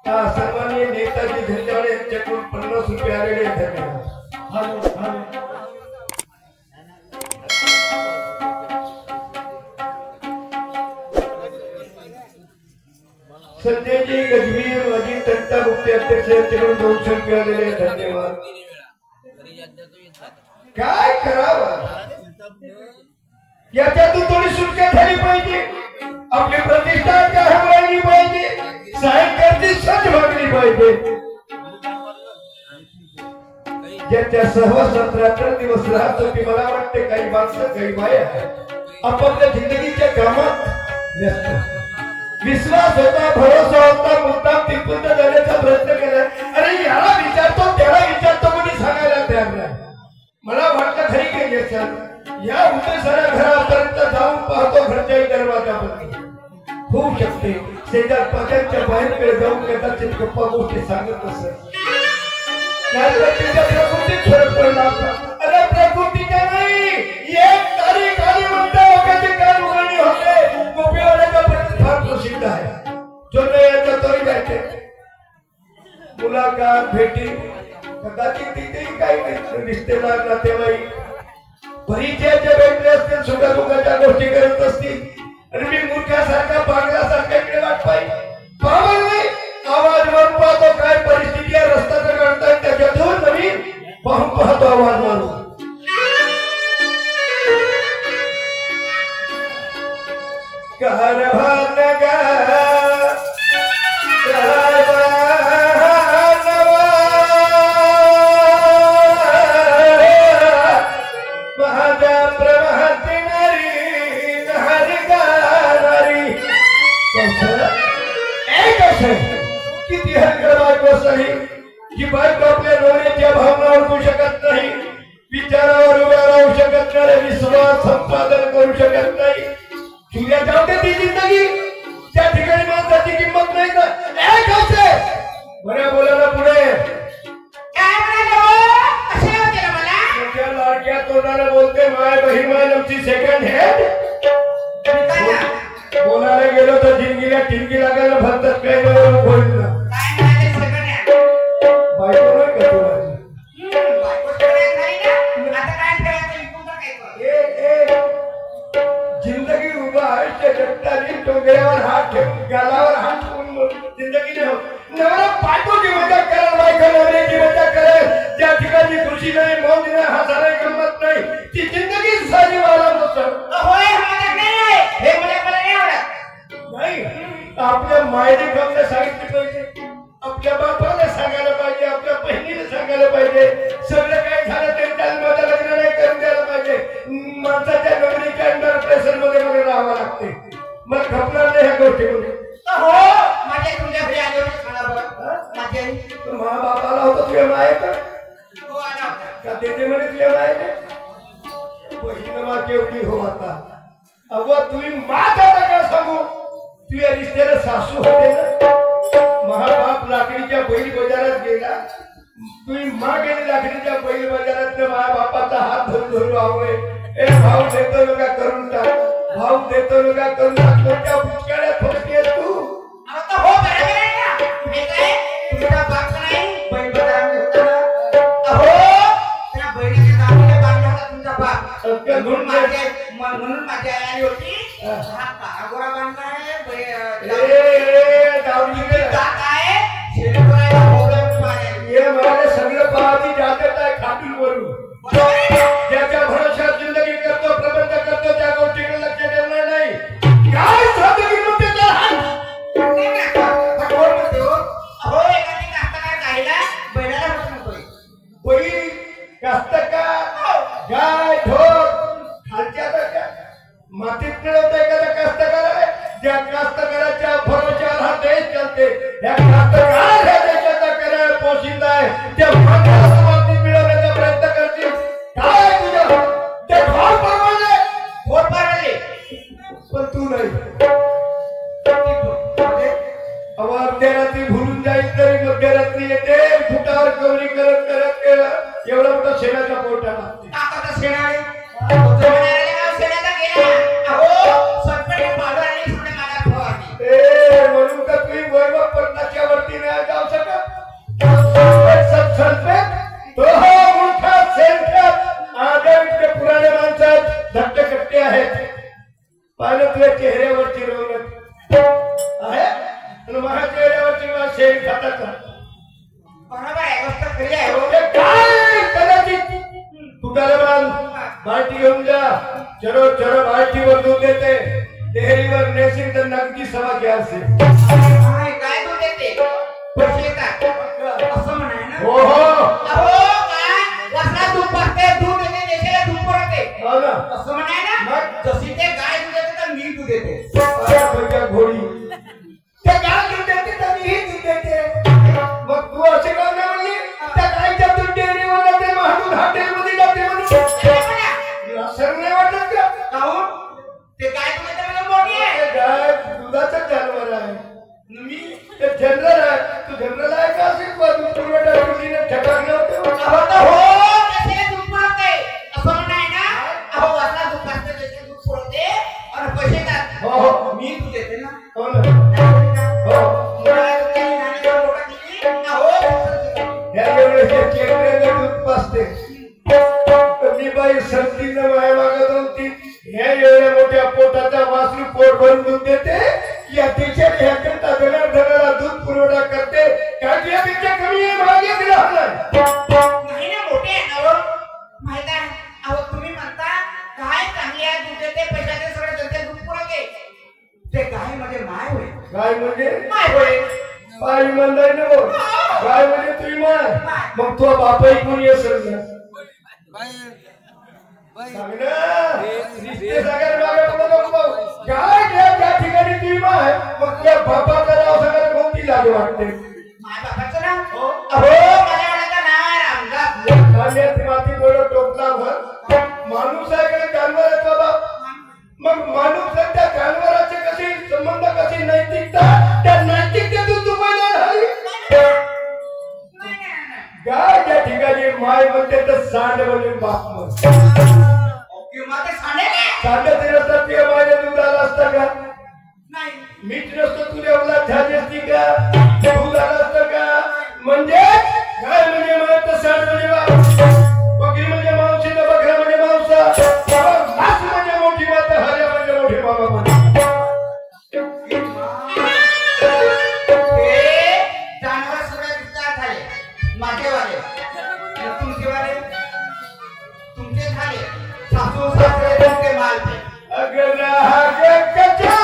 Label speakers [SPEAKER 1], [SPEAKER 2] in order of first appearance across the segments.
[SPEAKER 1] सन्माननीय नेताजी झंझावाळे यांच्याकडून 50 रुपये आलेले धन्यवाद। संजयजी गजवीर माजी तंटा मुक्ती अध्यक्ष यांच्याकडून 200 रुपये आलेले धन्यवाद। काय करावं याच्यातून थोडी सुटका झाली पाहिजे, आपली प्रतिष्ठा राहिली पाहिजे, साहित्याची सच भागली पाहिजे। ज्याच्या सहवासात रात्र दिवस राहत होती मला वाटते काही माणसं काही बाया आपापल्या जिंदगीच्या कामात व्यस्त, विश्वास होता, भरोसा होता, मुद्दाम तिथून जाण्याचा प्रयत्न केला। अरे याला विचारतो त्याला विचारतो कोणी सांगायला तयार नाही। मला वाटलं खरी काही या उद्देशाने घरापर्यंत जाऊन पाहतो, घरच्याही दरवाजामध्ये होऊ शकते शेजार पाजांच्या बाहेरकडे जाऊन कदाचित गप्पा गोष्टी सांगत असत, प्रकृतीत फरक पडला। अरे प्रकृतीच्या नाही, एक तारीख आली म्हणता लोकांची काय उघडणी होते। गोपीवाड्याचा प्रतीक फार प्रसिद्ध आहे, जो याच्या तरी जायचे मुलाखत भेटी कदाचित तिथेही काही रिश्तेदार नातेवाईक परिचयाचे भेटले असतील, सुखादुखाच्या गोष्टी करत असतील आणि मी मूर्खासारखा पागलासारखा इकडे वाट पाहिजे आवाज मारून पाहतो काय परिस्थिती आहे, रस्ता तर काढताय त्याच्यातून नवीन पाहून पाहतो आवाज मारून। किती हलकड बायको सही ही बायको आपल्या नवऱ्याच्या भावना ओळखू शकत नाही, विचारावर उभ्या राहू शकत नाही, विश्वास संपादन करू शकत नाही। चुल्या जाऊ दे ती जिंदगी, त्या ठिकाणी माणसाची किंमत नाही का बऱ्या बोलायला पुढे लाडक्या तोंडाला बोलते माय बहीण आमची सेकंड हँड। बोलायला गेलो तर जिंदगीला टिंगी लागायला भरतात काय बोलणं जिंदगी उभा आयुष्य जगतानी टोंगऱ्यावर हात ठेवून गालावर हात ठेवून जिंदगी नाही होत। नवरा बायकोची मजा करेल, बायको नवऱ्याची मजा करेल, त्या ठिकाणी खुशी नाही, मौज नाही, हसायला गंमत नाही, ती जिंदगी साधी वाला नाही। आपल्या मायने कमला सांगितलं पाहिजे, आपल्या बापाला सांगायला पाहिजे, आपल्या बहिणीला सांगायला पाहिजे, सगळं काय झालं तरी त्याला माझं लग्न नाही करून द्यायला पाहिजे। माणसाच्या नोकरीच्या अंडर प्रेशर मध्ये मध्ये राहावं लागते, मग खपणार नाही ह्या गोष्टीमध्ये।
[SPEAKER 2] हो माझ्या तुझ्या घरी आले होते
[SPEAKER 1] मा बापाला होतं तुझ्या माय का देते म्हणे तुझ्या माय बहीण मा केवढी हो आता अगो तुम्ही माझा का सांगू, तुझ्या रिश्त्याला सासू होते ना, महाबाप लाकडीच्या बैल बाजारात गेला, तुम्ही मा गेली लाकडीच्या बैल बाजारात माझ्या बापाचा हात धरून धरून आवळे ए भाऊ देतो नका करून टाक, भाऊ देतो नका करून टाक, कोणत्या पुचकाड्यात फसली तू
[SPEAKER 2] आता हो बरोबर आहे ना, मी काय तुझा बाप नाही बैल बाजारात होता ना, अहो त्या बैलीच्या दावणीला बांधला होता तुमचा बाप, म्हणून माझी आई आली होती, हा कागोरा बांधला आहे दावणीला दात आहे शेले करायला होतं माझ्या
[SPEAKER 1] ये मला सगळं पाहती जातात आहे खाटून वरून ज्याच्या भरोशात जिंदगी करतो, प्रबंध करतो, त्या गोष्टीकडे लक्ष देणार नाही। काय साधगी म्हणते त्या
[SPEAKER 2] हो एखादी कास्तकार गायला बैलाला होत नकोय,
[SPEAKER 1] बैल कास्तकार गाय ढोर खालच्या मातीत मिळवत एखादा कास्तकार आहे, ज्या कास्तकाराच्या भरोशावर हा देश चालते, या कास्तकार ह्या देशाचा करायला पोशिंदा आहे, त्या मातीला मातीत मिळवण्याचा प्रयत्न करतील। काय तुझ्या ते भाव पारवले
[SPEAKER 2] फोड पारवले
[SPEAKER 1] पण तू नाही, मध्यरात्री भुलून जाईल तरी मध्यरात्री येते, फुटावर कवरी करत करत करत एवढा मोठा शेणाचा पोटा लागते।
[SPEAKER 2] आता शेणा आहे शेणाचा गेला अहो सरपंच पाडवा आणि सोडे माझा फवारणी
[SPEAKER 1] ए म्हणून का तुम्ही वैभव पन्नासच्या वरती नाही आणि माझ्या चेहऱ्यावरची शेण खातात का?
[SPEAKER 2] बरोबर आहे, गोष्ट खरी आहे हो.
[SPEAKER 1] हे काय कदाचित तुटाले बाल्टी घेऊन जा, चरो चरो बाल्टीवर दूध देते, डेअरीवर नेसिंग तर नगदी सवा घ्या असेल.
[SPEAKER 2] काय दूध देते पैसे येतात असं म्हणाय ना.
[SPEAKER 1] हो हो
[SPEAKER 2] अहो काय वासरा दूध पाजते, दूध देते, देशाला दूध पुरवते
[SPEAKER 1] हो ना.
[SPEAKER 2] असं म्हणाय ना. जशी ते गाय दूध देते तर मी दूध देते.
[SPEAKER 1] अरे घोडी
[SPEAKER 2] ते गाय दूध देते तर मी दूध देते.
[SPEAKER 1] मग तू असे का नाही म्हणली? त्या गायच्या दूध डेअरीवर जाते, महाडून हॉटेलमध्ये जाते म्हणून असं नाही वाटत का?
[SPEAKER 2] काहून ते गाय दूध देते म्हणजे मोठी आहे.
[SPEAKER 1] ते गाय दुधाचं जानवर आहे,
[SPEAKER 2] मी
[SPEAKER 1] ते जनरल आहे. तू जनरल आहे का? असेल दूध पुरवठा योजनेने ठकाक नव्हते.
[SPEAKER 2] हो देशाला दूध पुरवते असं म्हणाय ना. अहो वासरा दूध पाजते, देशाला दूध पुरवते आणि पैसे येतात.
[SPEAKER 1] हो हो
[SPEAKER 2] मी दूध देते ना.
[SPEAKER 1] हो ना. हो दूध पाजते मी बाई संतीनं माया मागत होती. ह्या एवढ्या मोठ्या पोटाचा वासरू पोट भरून दूध देते, या देशात ह्याकरता धनाधनाला दूध पुरवठा करते. काय तुझ्यापेक्षा कमी आहे? मागे दिला
[SPEAKER 2] नाही ना, मोठे आहे ना माहित आहे. अहो तुम्ही म्हणता गाय चांगली आहे, दूध देते, पैशाचे सगळे जनते दूध पुरवते. ते गाय म्हणजे माय होय.
[SPEAKER 1] गाय म्हणजे
[SPEAKER 2] माय होय.
[SPEAKER 1] पाय म्हणताय ना भाऊ. गाय म्हणजे तुम्ही माय. मग तो बापाई कोणी असेल ना? सांग ना. रिश्ते सगळ्यात मागे पुढे नको भाऊ. काय त्या ठिकाणी तुम्ही माय, मग त्या बापाचं नाव सगळ्यात कोणती लाज वाटते?
[SPEAKER 2] माय बापाचं नाव अहो माझ्या वडिलांचं नाव आहे रामदास.
[SPEAKER 1] कांद्यात माती गोळ टोपला भर. माणूस आहे का जानवर आहे बाबा? मग माणूस त्या जानवराचे कसे संबंध, कशी नैतिकता, त्या नैतिकतेतून तू पहिला झाली. गाय त्या ठिकाणी माय म्हणते तर सांड म्हणजे बाप सांड ते नसतात. तुझ्या मायने दूध आला असतं का? मीठ नसतं तुझ्या उला झाली असती का? दूध आलं असतं का? म्हणजे गाय म्हणजे माय तर सांड म्हणजे बाप. बकरी म्हणजे मावशी तर बकरा म्हणजे मावसा. मास म्हणजे मोठी माता, हऱ्या म्हणजे मोठी मामा म्हणजे.
[SPEAKER 2] जानवर सगळे विस्तार झाले माझेवाले, तुमचेवाले तुमचे झाले. सासू सासरे तुमचे मालते.
[SPEAKER 1] अगर आगे कचा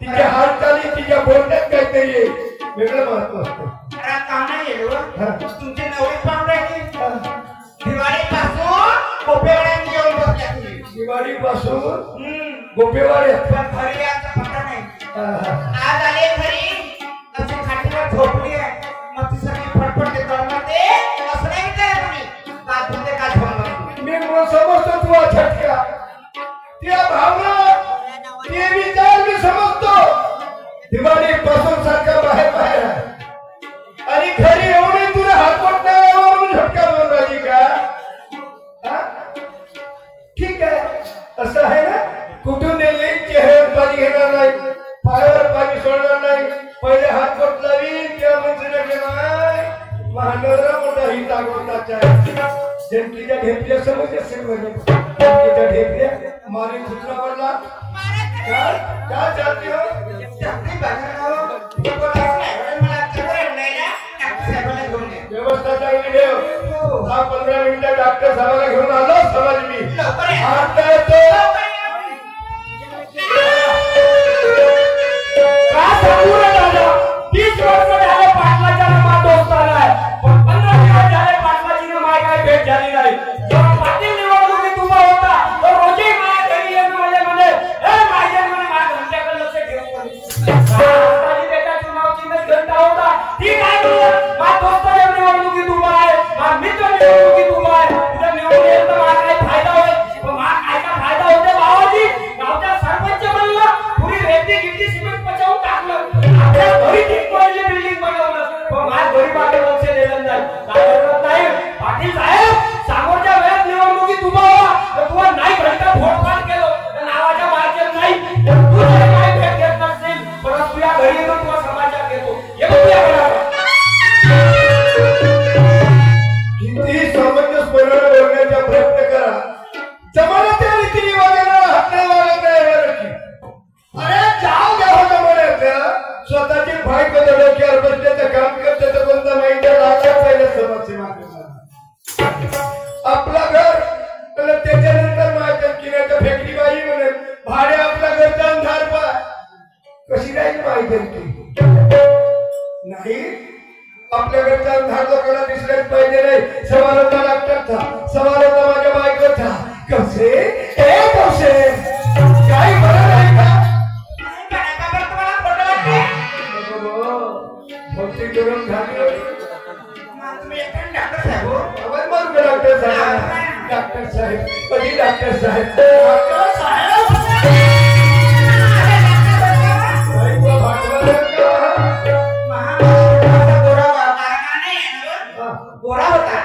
[SPEAKER 1] तिच्या हालचाली, तिच्या बोलण्यात काहीतरी वेगळं महत्व असतं.
[SPEAKER 2] तुमचे नवरे पाहुणे दिवाळी पासून गोपेवाड्यात येऊन बसल्या तुम्ही.
[SPEAKER 1] दिवाळी पासून गोपेवाड्यात
[SPEAKER 2] घरी यायचा पत्ता नाही. आज आले घरी अशी खाटीवर झोपली आहे. मग ती सगळी फटफटते तळमळते. असं नाही विचारलं तुम्ही काय बोलते काय झोपलं.
[SPEAKER 1] मी समजतो तुझा झटका, त्या भावना, ते विचार मी समजतो. दिवाळी पासून सारखा बाहेर बाहेर आहे आणि घरी येऊनही तुला हातवट नाही म्हणून झटका ही जागोताच्या जनकीच्या ढेपल्या समज असेल म्हणजे जनकीच्या ढेपल्या मारे कुत्रा पडला काय काय चालते हो
[SPEAKER 2] आपली भाषा नाव बोलायचं नाही मला चक्कर नाही ना डॉक्टर साहेबांना घेऊन ये
[SPEAKER 1] व्यवस्था चांगली ठेव 10-15 मिनिटं डॉक्टर साहेबांना घेऊन आलो समज मी आता येतो
[SPEAKER 3] का सांगू रे दादा 30 वर्ष झाले पाटलाच्या नामा दोस्त आलाय पण 15 दिवस झाले पाटलाची माय काय भेट झाली नाही जेव्हा पाटील निवडणुकीत उभा होता तो रोजी माझ्या घरी येऊन म्हणे ए माझ्या म्हणे माझ्या घंट्याकडे लक्ष ठेव पाटलाची त्याच्या चुनावची घंटा होता ती काय बोलत माझा दोस्त निवडणुकीत उभा आहे माझा मित्र निवडणुकीत उभा आहे तुझ्या निवडणुकीत मला काय फायदा होईल पण मला काय का फायदा होते भावाजी गावच्या सरपंच बनला पुरी रेती गिट्टी सिमेंट पचावून टाकलं आपल्या घरी ठीक पडली बिल्डिंग बनवलं पण माझ्या गरीबाकडे लक्ष दिलं नाही काय करत नाही पाटील साहेब समोरच्या वेळेस निवडणुकीत उभा व्हा तर तुम्हाला नाही घंटा फोडफाड केलं तर नावाच्या मार्केट नाही तर तू जरी काही भेट घेत नसतील परत तुझ्या घरी येऊन तुला समाचार घेतो हे बघूया
[SPEAKER 1] कितीही सामंजस्यपणे बोलण्याचा प्रयत्न करा जमान्याच्या रीतिरिवाजाला हात नाही वागत नाही अरे जाऊ द्या हो जमान्याच्या स्वतःची बायको डोक्यावर बसल्याचं काम करते तर कोणता माहिती लागला पहिल्या समस्या आपला घर आणि त्याच्यानंतर माझ्या किनाऱ्याच्या फेकडी बाई म्हणेल भाडे आपल्या घरचा अंधार पाय कशी राहील माहिती नाही आपल्या घरचा अंधार लोकांना दिसलेच पाहिजे नाही सवाल होता डॉक्टरचा सवाल होता माझ्या बायकोचा कसे कसे काही बरं नाही का भक्ती करून घाली डॉक्टर साहेब कधी डॉक्टर साहेब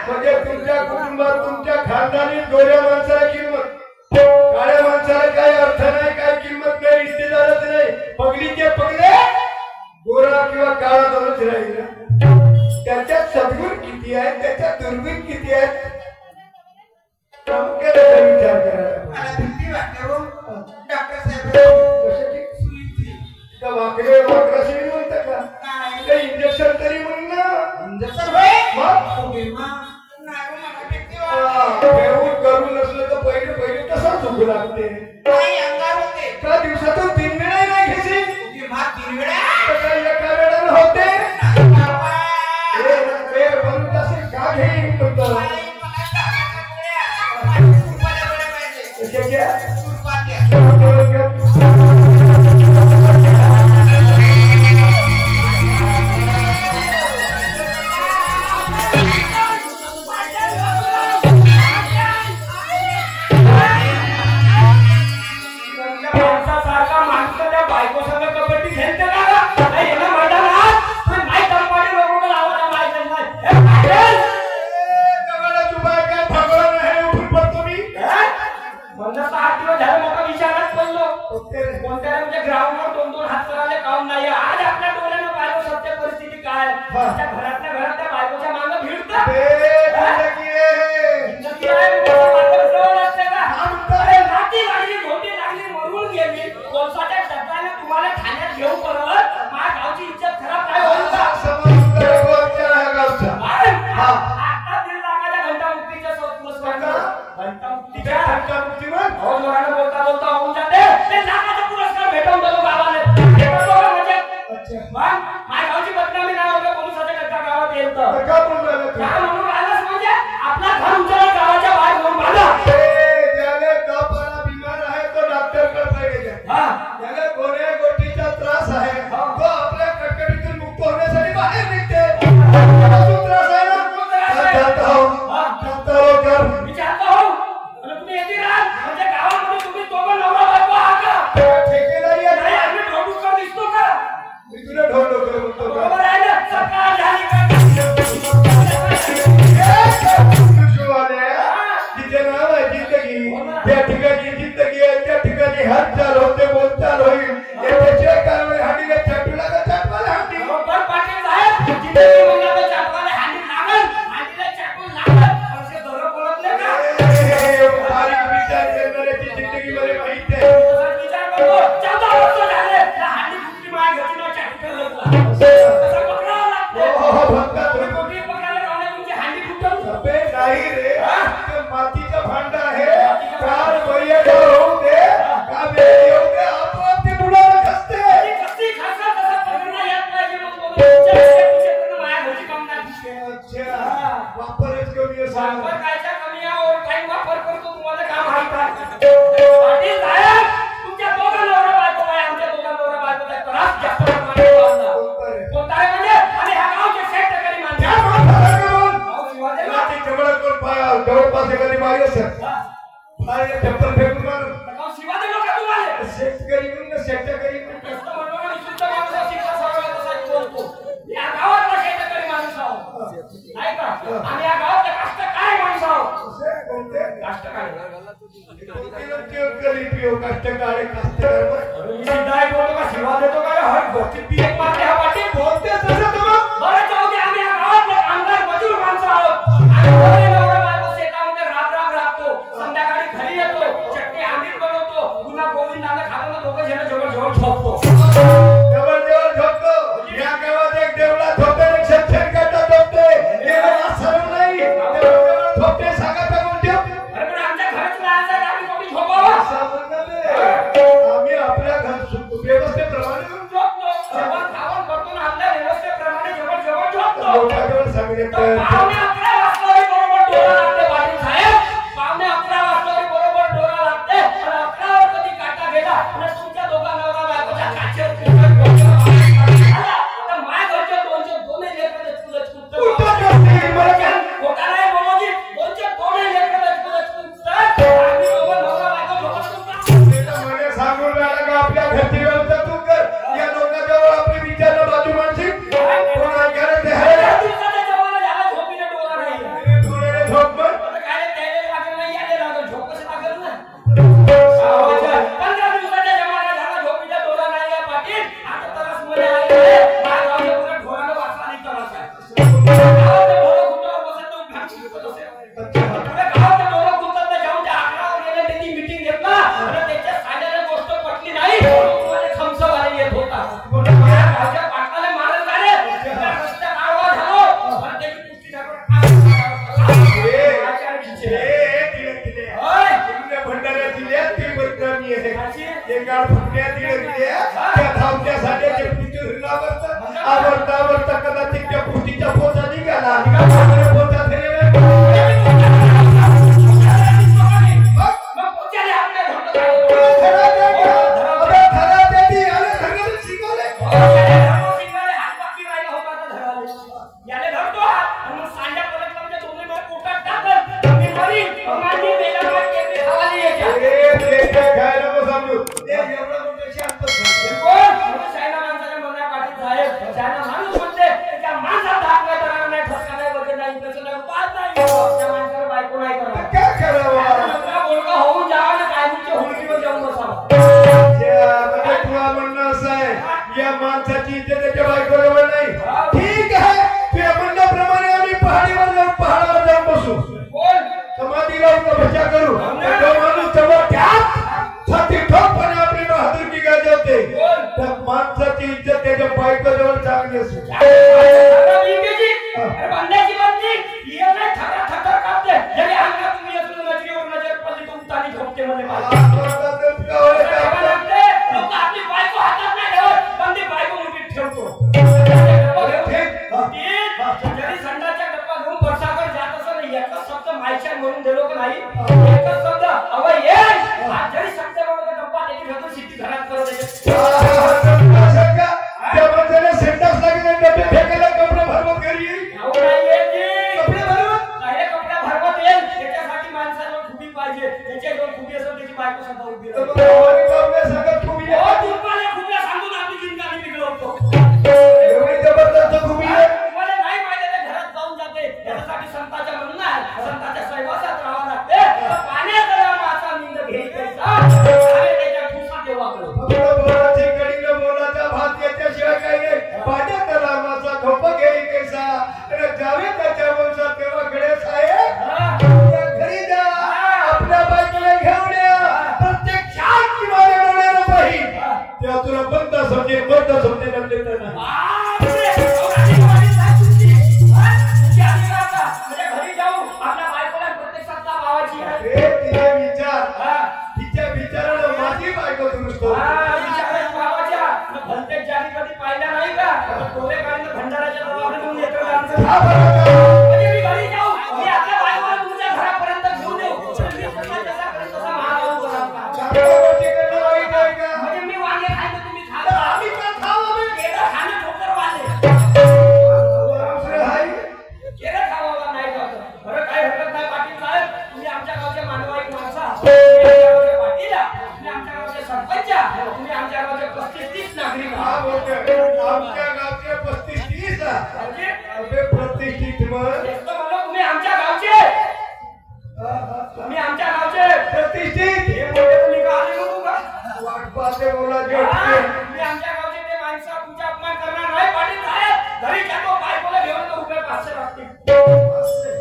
[SPEAKER 1] म्हणजे तुमच्या कुटुंबात तुमच्या खानदानी गोऱ्या माणसाला किंमत काळ्या माणसाला काही अर्थ नाही काही किंमत नाही रिश्तेदारच नाही पगडीचे पगडे गोरा किंवा काळा दोनच राहील त्याच्यात सद्गुण किती आहेत त्याच्यात दुर्गुण किती आहेत विचार करायला
[SPEAKER 2] डॉक्टर साहेब
[SPEAKER 1] वाकडे वाकराशी म्हणतं का इंजेक्शन तरी म्हणून ना करून नसलं तर पहिले पहिले तसा झोपू लागते का दिवसातून 3 वेळा नाही घ्यायची
[SPEAKER 2] 3 वेळा
[SPEAKER 1] एका वेळेला होते बनून असेल का घेईन
[SPEAKER 3] झाले
[SPEAKER 1] अबे नाही रे ते मातीचं भांड आहे कार वैयड होऊ दे का बेडी होऊ दे आपोआप ते बुडाला खसते
[SPEAKER 3] कशी खासा तसा पकडणं येत नाही मग बोलतो तुझ्या माझ्या घरची काम नाही
[SPEAKER 1] अच्छा वापरच कमी आहे
[SPEAKER 3] वापर कायचा कमी आहे और काही वापर करतो तुम्हाला काम आहे पाटील साहेब तुमच्या दोघांना नवरा बायको आहे आमच्या दोघांना नवरा बायको आहे त्रास जास्त प्रमाणात वाढला कोणता आहे म्हणजे आणि ह्या गावचे 60% माणसं
[SPEAKER 1] क्या माणसाला करून माती जवळ कोण पाया जवळपास एखादी बाई असेल बाई चप्पल फेकून मारून
[SPEAKER 3] गाव शिवा दे लोक तुम्हाला
[SPEAKER 1] शेतकरी म्हणून शेतकरी
[SPEAKER 3] कष्ट म्हणतो आणि शुद्ध माणूस शिक्षा सगळा तसा बोलतो या गावातला 60% माणूस आहोत नाही का आणि या गावातले कष्टकारी माणूस आहोत कष्टकारी
[SPEAKER 1] कष्टकाळे कष्टकार
[SPEAKER 3] सिद्धाय बोलतो का शिवा देतो का हर गोष्टी पी एक मारते हा पाटील
[SPEAKER 1] बोलते तसं तुम्ही
[SPEAKER 3] बरं जाऊ दे आम्ही या गावातले कामगार मजूर माणसं आहोत आणि दोघे नवरा बायको शेतामध्ये राब राबतो संध्याकाळी घरी येतो चटणी आंबील बनवतो पुन्हा गोविंदाने खाताना दोघं जण जवळ झोपतो
[SPEAKER 1] जवळ झोपतो या गावात एक देवळा झोपते एक शेतकरी गटा झोपते देवाला सर्व नाही देवळा झोपते सांगा त्या गोष्टी
[SPEAKER 3] अरे पण आमच्या घरात राहायचं आम्ही कोणी झोपावं
[SPEAKER 1] आम्ही आपल्या घर व्यवस्थेप्रमाणे
[SPEAKER 3] झोपतो जेवण खावण करतो ना आपल्या व्यवस्थेप्रमाणे जेवण झोपतो
[SPEAKER 1] लोकांवर सांगण्यात
[SPEAKER 3] पावणे 11 वाजता बरोबर डोळा लागते पाटील साहेब पावणे 11 वाजता बरोबर डोळा लागते आणि 11 वर कधी काटा गेला आणि तुमच्या दोघांना बायकोच्या काचेवर आता माय घरच्या दोन्ही लेकरं खोटा नाही बोलायची दोन्ही लेकरं आम्ही दोघं नवरा बायको झोपत
[SPEAKER 1] सांगून राहिला का आपल्या घरची व्यवस्था तू कर या लोकांजवळ आपली विचारणं बाजू मानसिक कोणा करत आहे
[SPEAKER 3] दिवसाच्या जमाना झाला झोपीने डोळा नाही
[SPEAKER 1] थोडे झोप मग
[SPEAKER 3] आता काय त्याला लागलं नाही याले लागलं झोप कसं लागलं ना 15 दिवसाच्या जमाना झाला झोपीचा डोळा नाही या पाटील आता तरच मध्ये आले माझ्या गावाला पुरा ढोरानं वाचला नाही तरच आहे गावात ढोरं कुठं बसत तो घाट शिकत असेल गावात ढोरं कुठं तर जाऊन त्या 11 वर गेले त्यांनी मीटिंग घेतला आणि त्याच्या साध्याला गोष्ट पटली नाही तुम्हाला खमस वाले येत होता गावच्या पाटलाला मारत झाले रस्त्या काळवा झालो आणि त्याची पुष्टी
[SPEAKER 1] भंडाऱ्या दिल्या ती बदनामी आहे एका फुटल्या दिल्या त्या धावण्यासाठी ते पुष्टी आवडता कदाचित त्या पुष्टीच्या पोचा निघाला पोचा या माणसाची इज्जत त्याच्या बायकोजवळ नाही ठीक आहे तुझ्या म्हणण्याप्रमाणे आम्ही पहाडीवर जाऊन पहाडावर जाऊन बसू समाधीला तपस्या करू जो माणूस जवळ छाती ठोकपणे आपली बहादुरकी गाजवते त्या माणसाची इज्जत त्याच्या बायकोजवळ चांगली असू
[SPEAKER 3] म्हणून दिलो का नाही एकच शब्द अव ये जरी शब्द म्हणून डब्बा त्याची घेतो सिटी घरात करत
[SPEAKER 1] त्या माणसाने सेंटर्स लागले डबे फेकायला कपडे भरवत घरी
[SPEAKER 3] कपडे भरवत काय कपडे भरवत येईल त्याच्यासाठी माणसाला खुबी पाहिजे त्याच्या दोन खुबी असेल त्याची बायको सुद्धा उभी राहते
[SPEAKER 1] सगळं खुबी
[SPEAKER 3] तुम्हाला खुब्या सांगून आपली जिंदगी बिघडवतो
[SPEAKER 1] एवढी जबरदस्त खुबी आहे
[SPEAKER 3] तुम्हाला नाही माहिती ते घरात जाऊन जाते त्याच्यासाठी संताच्या म्हणून आहे संताच्या सहवासात राहावं लागते पाण्यात मासा निंद घ्यायचा त्याच्या ठुसा देवा
[SPEAKER 1] बोलाची कडी बोलाचा भात याच्याशिवाय काही नाही पाण्यात रामाचा धोप घेई कैसा जावे त्याच्या वंशात तेव्हा कडे साहेब घरी जा आपल्या बायकोला घेऊन या प्रत्येक क्षण
[SPEAKER 3] माणसं
[SPEAKER 1] हा बरं.
[SPEAKER 3] म्हणजे मी घरी जाऊ मी आपल्या बायकोला तुमच्या घरापर्यंत घेऊन येऊ मी जसा करेन तसा महागाऊ कराल का
[SPEAKER 1] चांगल्या गोष्टीकडनं वाईट आहे का?
[SPEAKER 3] म्हणजे मी वांगे खायचं तुम्ही
[SPEAKER 1] तर
[SPEAKER 3] खा
[SPEAKER 1] आम्ही का खाऊ आम्ही?
[SPEAKER 3] केलं खाणं ठोकर वाले
[SPEAKER 1] आमचं हाय.
[SPEAKER 3] केलं खावावा नाही खायचं बरं काही हरकत नाही पाटील साहेब तुम्ही आमच्या गावचे मानवाईक माणसं आहात. तुम्ही आमच्या गावचे पाटील आहात. तुम्ही आमच्या गावचे सरपंच आहात. तुम्ही आमच्या गावचे 35-30 नागरिक
[SPEAKER 1] हा
[SPEAKER 3] आहात.
[SPEAKER 1] बोलतोय. आमच्या गावचे 35-30
[SPEAKER 3] म्हणजे
[SPEAKER 1] अबे प्रतिष्ठित मग
[SPEAKER 3] तेच तर म्हणलं, तुम्ही आमच्या गावचे तुम्ही आमच्या गावचे
[SPEAKER 1] प्रतिष्ठित
[SPEAKER 3] हे मोठे तुम्ही का आले नको का
[SPEAKER 1] वाट पाहते बोला
[SPEAKER 3] हा,
[SPEAKER 1] जोडते.
[SPEAKER 3] तुम्ही आमच्या गावचे ते माणसं तुमचा अपमान करणार नाही पाटील साहेब घरी जातो बायकोला घेऊन तर रुपये 500 लागतील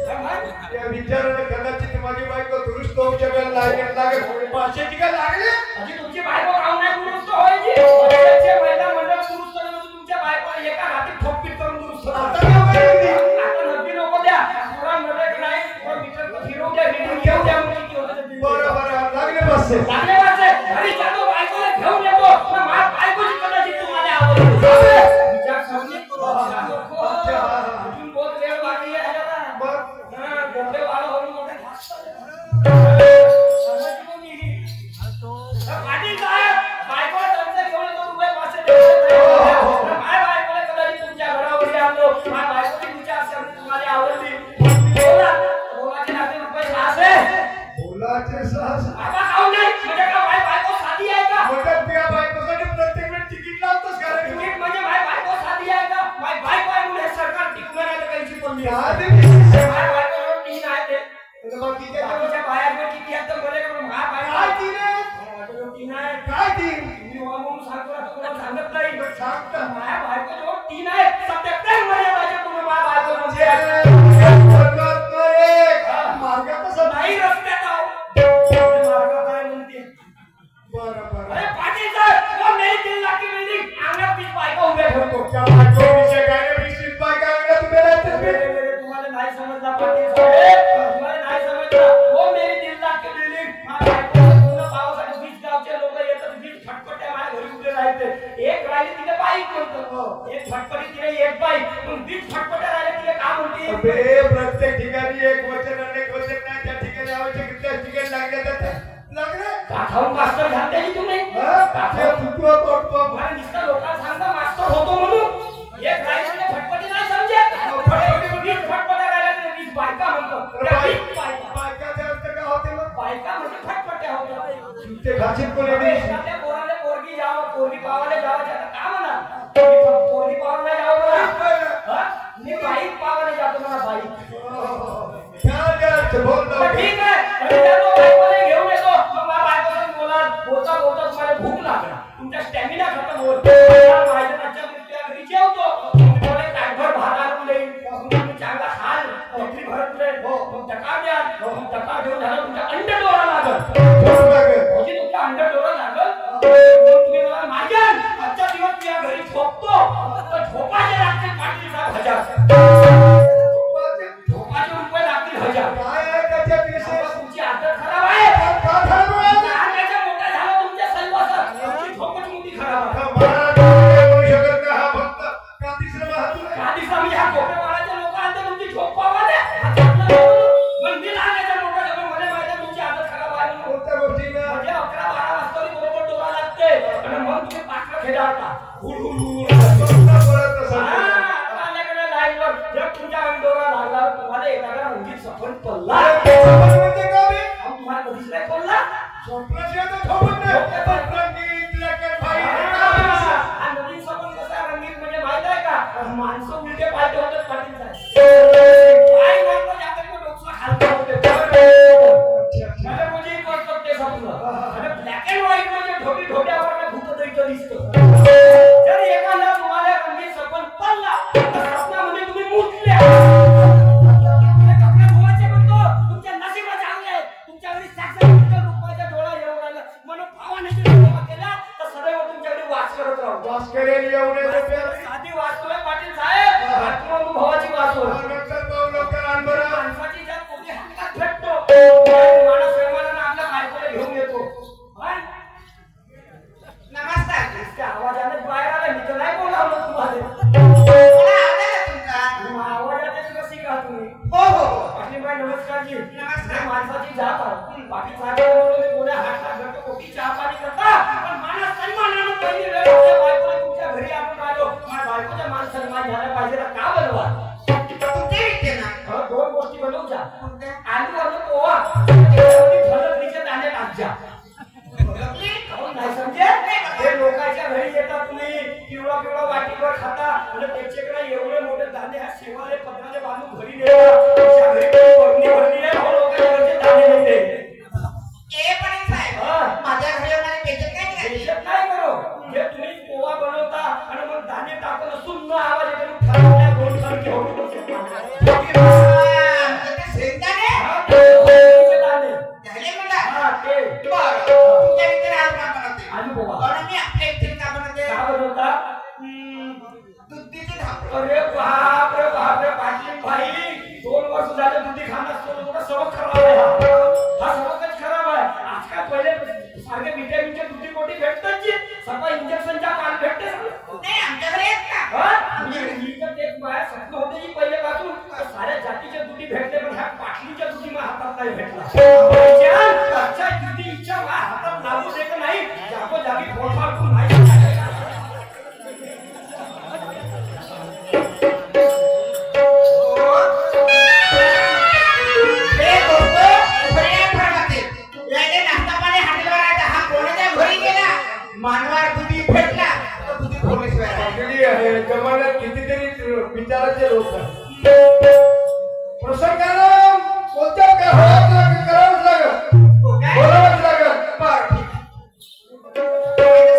[SPEAKER 3] काय माहित?
[SPEAKER 1] त्या विचाराने कदाचित माझी बायको दुरुस्त होऊ शकेल लागेल 500ची काय लागले.
[SPEAKER 3] म्हणजे तुमची बायको राहून नाही दुरुस्त व्हायची अध्यक्ष महिला मंडळ दुरुस्त झालं म्हणजे तुमच्या बायकोला एका रात्री ठोकपीट करून दुरुस्त
[SPEAKER 1] आता
[SPEAKER 3] झालं.
[SPEAKER 1] काय माहिती?
[SPEAKER 3] आता नदी नको द्या पुरा नदीत नाही पुरा मीटर फिरवू द्या मीटर घेऊ द्या म्हणजे किती होतं ते
[SPEAKER 1] बरं बरं लागले 500.
[SPEAKER 3] लागले वाचे घरी जातो बायकोला घेऊन येतो पण माझ्या बायकोची कदाचित तुम्हाला आवडते
[SPEAKER 1] जाऊया.
[SPEAKER 3] विचार समजून
[SPEAKER 1] अच्छा, हा, हा.
[SPEAKER 3] अजून बहुत वेळ बाकी आहे ह्याला.
[SPEAKER 1] बरं.
[SPEAKER 3] हा, गोंडे वाळं होऊन मोठे पाटील साहेब बायकोला त्यांचं घेऊन येतो रुपये 500 देतो. माझ्या बायकोला कदाचित तुमच्या घरावर आणलो माझ्या बायकोची विचार समजून तुम्हाला आवडली बोला बोलाचे नाते रुपये 600
[SPEAKER 1] बोलाचे साहस.
[SPEAKER 3] बाबा खाऊ नाही म्हणजे का माझी बायको साधी आहे का
[SPEAKER 1] मोठ्या तुझ्या बायकोसाठी प्रत्येक वेळी तिकीट लावतोस का रे तू?
[SPEAKER 3] तुम्ही म्हणजे माझी बायको साधी आहे का माझी बायको आहे म्हणून हे सरकार टिकणार आहे तर काहीची पण नाही
[SPEAKER 1] आधी
[SPEAKER 3] माझ्या बायकोजवळ 3 आहे ते
[SPEAKER 1] बाकीच्या
[SPEAKER 3] बाकीच्या बाहेर किती आहेत तर मला का माझ्या
[SPEAKER 1] काय
[SPEAKER 3] बायको
[SPEAKER 1] ती रे?
[SPEAKER 3] माझ्याजवळ 3 आहे
[SPEAKER 1] काय ती?
[SPEAKER 3] मी वा म्हणून सांगतो ना तुम्हाला सांगत नाही
[SPEAKER 1] सांग तर.
[SPEAKER 3] माझ्या बायकोजवळ 3 आहेत 77 मर्यादाचे तुम्ही माझ्या बायको म्हणजे
[SPEAKER 1] सर्वात एक. मार्ग कसा
[SPEAKER 3] नाही रस्त्यात आहो मार्ग काय म्हणते
[SPEAKER 1] बरं बरं.
[SPEAKER 3] अरे पाटील साहेब वो मेरी 3 लाख की बिल्डिंग अंगणात 20 बायका उभ्या ठेवतो
[SPEAKER 1] त्या बायकोविषयी काय रे? 20 बायका आणल्या तुम्ही राहते
[SPEAKER 3] अरे,
[SPEAKER 1] ते.
[SPEAKER 3] अरे, अरे, तुम्हाला नाही समजला पाटील साहेब तुम्हाला नाही समजला वो मेरी 3 लाख की बिल्डिंग माझ्या बायकोला पूर्ण पावासाठी 20 गावचे लोक येतात 20 फटफट्या माझ्या घरी उभे राहते एक राहिली तिने बाईक म्हणतो एक फटफटी तिने एक बाईक मग 20 फटफट्या राहिल्या तिने का म्हणते
[SPEAKER 1] अबे प्रत्येक ठिकाणी एक वचन अनेक वचन नाही त्या ठिकाणी आवश्यक त्या ठिकाणी लागले लागले.
[SPEAKER 3] काठावून मास्टर झाले तुम्ही
[SPEAKER 1] ते फुटवा तोडतो.
[SPEAKER 3] मला नुसतं लोकांना सांगता मास्टर होतो म्हणून एक राहिली तिने फटफटी नाही समजे 20 फटफट्या राहिल्या तिने 20 बायका म्हणतो त्या 20 बायका
[SPEAKER 1] बायकाचे अर्थ काय होते मग?
[SPEAKER 3] बायका म्हणजे फटफट्या होत्या
[SPEAKER 1] ते घासीत कोणी
[SPEAKER 3] अबे,
[SPEAKER 1] नाही.
[SPEAKER 3] एखाद्या पोराला पोरगी जावं पोरगी पावायला जावं त्याचं का म्हणा पोरगी पावायला जावं म्हणा हा? मी बाईक पावायला जातो म्हणा बाईक
[SPEAKER 1] काय करायचं? बोल
[SPEAKER 3] तर
[SPEAKER 1] लवकर.
[SPEAKER 3] ठीक आहे घरी जातो बायकोला घेऊन येतो मग माझ्या बायकोसंग बोलता बोलता तुम्हाला भूक लागला तुमचा स्टॅमिना खतम होत माझ्या नाच्या घरी जेवतो तुम्हाला ताटभर भात आणून देईन तुम्ही चांगला खाल भाकरी भरत नाही मग टका द्या मग टका देऊन झालं तुमच्या अंडे डोळा लागल
[SPEAKER 1] बोल लवकर.
[SPEAKER 3] म्हणजे तुमच्या अंडर डोळा लागल मग तुम्ही मला मागेल आजच्या दिवस तुझ्या घरी झोपतो तर झोपाचे लागतील पाटील साहेब 1000 झोपाचे रुपये लागतील 1000
[SPEAKER 1] काय आहे त्याच्यात विषय?
[SPEAKER 3] तुमची आदत खराब आहे
[SPEAKER 1] का खराब आहे?
[SPEAKER 3] लहानाच्या मोठा झाला तुमच्या सलवासात तुमची झोपच मोठी खराब आहे
[SPEAKER 1] का महाराज काय बोलू शकत नाही हा भक्त? का तिसरं महात्मा आहे?
[SPEAKER 3] का दिवसा म्हणजे हा कोपेवाड्याचे लोक आणते तुमची झोप पावाले पण मी लहानाच्या मोठा झालो मला माहिती आहे तुमची आदत खराब आहे म्हणून.
[SPEAKER 1] कोणत्या गोष्टीनं?
[SPEAKER 3] म्हणजे 11-12 वाजता बरोबर डोळा लागते आणि मग तुम्ही पाठला खेळावता हुड हुड हुड
[SPEAKER 1] कोणता बोलत नसेल.
[SPEAKER 3] माझ्याकडे लाईन जी
[SPEAKER 2] नमस्कार.
[SPEAKER 3] माणसाची जात आहे बाकी सारे कोण्या हातला घरचं कोटी चहा पाणी करता पण मला सन्मानानं पहिली वेळ आपल्या बायकोला तुमच्या घरी आपण राहिलो माझ्या बायकोचा मान सन्मान झाला पाहिजे का बनवा
[SPEAKER 2] तुमचे विकते ना
[SPEAKER 3] दोन गोष्टी बनवूच्या
[SPEAKER 2] कोणत्या?
[SPEAKER 3] आलू आणि पोहा त्याच्यामध्ये फलकरीचे दाणे टाकच्या
[SPEAKER 2] ओळखली?
[SPEAKER 3] नाही समजे हे लोकांच्या घरी येतात तुम्ही किवळा किवळा वाटीवर खाता आणि त्याच्याकडे एवढे मोठे दाणे ह्या शेवाले पत्राचे बांधून घरी नेतात त्याच्या घरी कोणी भरली आहे लोकांच्या घरचे दाणे नेते
[SPEAKER 2] ए पण साहेब माझ्या घरी येणारे पेचत काय करायचे?
[SPEAKER 3] बेशक नाही करो हे तुम्ही पोहा बनवता आणि मग दाणे टाकून सुन्न आवाज येतो ठरवल्या दोन ठर घेऊन
[SPEAKER 2] शेंगदाणे?
[SPEAKER 3] दाणे
[SPEAKER 2] झाले मला?
[SPEAKER 3] हा ते
[SPEAKER 2] बरं. तुमच्या विकते आलू का बनवते?
[SPEAKER 3] आलू पोहा
[SPEAKER 2] आणि मी आपल्या विकते का बनवते?
[SPEAKER 3] का बनवता
[SPEAKER 2] दुधीचे धापे.
[SPEAKER 3] अरे बाप रे पाटील भाई 2 वर्ष झाले दुधी खाणं सोडून सर्व खराब आहे हा सर्वच खराब आहे आजकाल पहिले सारखे विटॅमिनचे दुधी कोटी भेटतात जी सगळं इंजेक्शनच्या काल भेटते
[SPEAKER 2] नाही आमच्याकडे येत का?
[SPEAKER 3] एक बाया स्वप्न होते जी पहिल्यापासून साऱ्या जातीच्या दुधी भेटते पण ह्या पाटलीच्या दुधी माझ्या हातात नाही भेटला अच्छा दुधी इच्छा माझ्या हातात लागू दे का नाही जागोजागी फोडफाड नाही
[SPEAKER 2] मानवार दुधी भेटला तर दुधी फोडल्याशिवाय
[SPEAKER 1] जमान्यात कितीतरी विचाराचे लोक प्रसंगाला कोणत्या करावंच लागत बोलावंच लागत